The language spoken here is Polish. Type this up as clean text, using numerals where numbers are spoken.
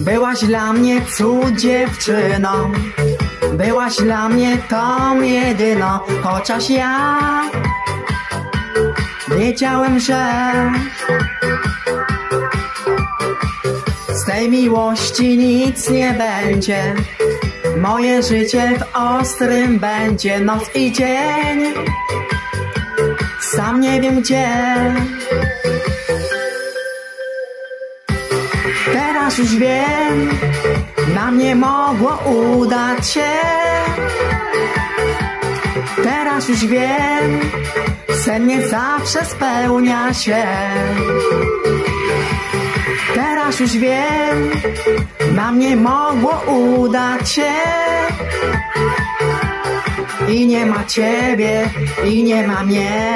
Byłaś dla mnie cud dziewczyną, byłaś dla mnie tą jedyną, chociaż ja wiedziałem, że z tej miłości nic nie będzie. Moje życie w ostrym będzie, noc i dzień, sam nie wiem gdzie. Teraz już wiem, nam nie mogło udać się. Teraz już wiem, sen nie zawsze spełnia się. Teraz już wiem, nam nie mogło udać się. I nie ma ciebie, i nie ma mnie.